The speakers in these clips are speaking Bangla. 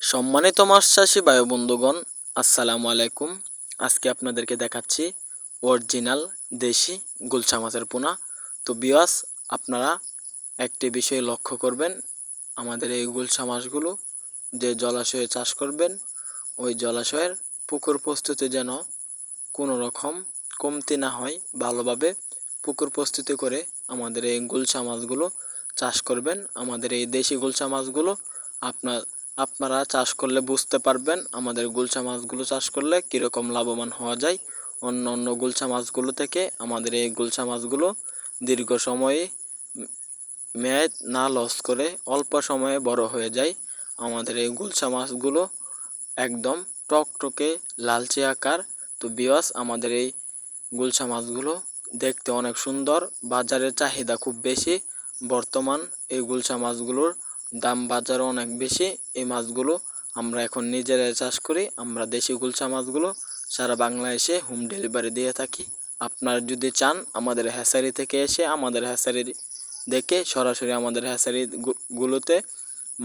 সম্মানিত মাছ চাষি ভাই বন্ধুগণ, আসসালামু আলাইকুম। আজকে আপনাদেরকে দেখাচ্ছি অরিজিনাল দেশি গুলশা মাছের পোনা। তো ভিউয়ার্স, আপনারা একটি বিষয় লক্ষ্য করবেন, আমাদের এই গুলশা মাছগুলো যে জলাশয়ে চাষ করবেন, ওই জলাশয়ের পুকুর প্রস্তুতি যেন কোনো রকম কমতি না হয়। ভালোভাবে পুকুর প্রস্তুতি করে আমাদের এই গুলশা মাছগুলো চাষ করবেন। আমাদের এই দেশি গুলশা মাছগুলো আপনারা চাষ করলে বুঝতে পারবেন আমাদের গুলশা মাছগুলো চাষ করলে কীরকম লাভবান হওয়া যায়। অন্য অন্য গুলশা মাছগুলো থেকে আমাদের এই গুলশা মাছগুলো দীর্ঘ সময়ে মেয়াদ না লস করে অল্প সময়ে বড় হয়ে যায়। আমাদের এই গুলশা মাছগুলো একদম টকটকে লালচে আকার। তো ভিউয়ার্স, আমাদের এই গুলশা মাছগুলো দেখতে অনেক সুন্দর, বাজারের চাহিদা খুব বেশি। বর্তমান এই গুলশা মাছগুলোর দাম বাজারে অনেক বেশি। এই মাছগুলো আমরা এখন নিজেরাই চাষ করি। আমরা দেশি গুলশা মাছগুলো সারা বাংলাদেশে হোম ডেলিভারি দিয়ে থাকি। আপনারা যদি চান আমাদের হ্যাচারি থেকে এসে আমাদের হ্যাচারি দেখে সরাসরি আমাদের হ্যাচারি গুলোতে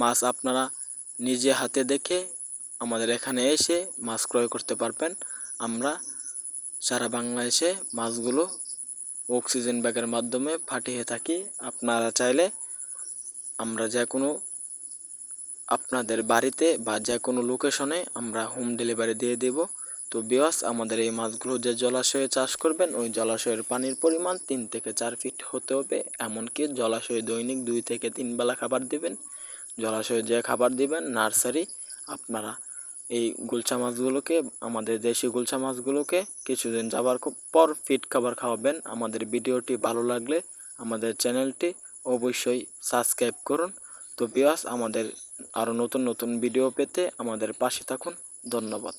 মাছ আপনারা নিজে হাতে দেখে আমাদের এখানে এসে মাছ ক্রয় করতে পারবেন। আমরা সারা বাংলাদেশে মাছগুলো অক্সিজেন ব্যাগের মাধ্যমে পাঠিয়ে থাকি। আপনারা চাইলে আমরা যে কোনো আপনাদের বাড়িতে বা যে কোনো লোকেশনে আমরা হোম ডেলিভারি দিয়ে দেব। তো ভিউয়ার্স, আমাদের এই মাছগুলো যে জলাশয়ে চাষ করবেন, ওই জলাশয়ের পানির পরিমাণ 3 থেকে 4 ফিট হতে হবে। এমনকি জলাশয়ে দৈনিক 2 থেকে 3 বেলা খাবার দিবেন। জলাশয়ে যে খাবার দিবেন নার্সারি, আপনারা এই গুলশা মাছগুলোকে, আমাদের দেশি গুলশা মাছগুলোকে কিছুদিন যাবার পর ফিড খাবার খাওয়াবেন। আমাদের ভিডিওটি ভালো লাগলে আমাদের চ্যানেলটি অবশ্যই সাবস্ক্রাইব করুন। তো ভিউয়ার্স, আমাদের আরও নতুন নতুন ভিডিও পেতে আমাদের পাশে থাকুন। ধন্যবাদ।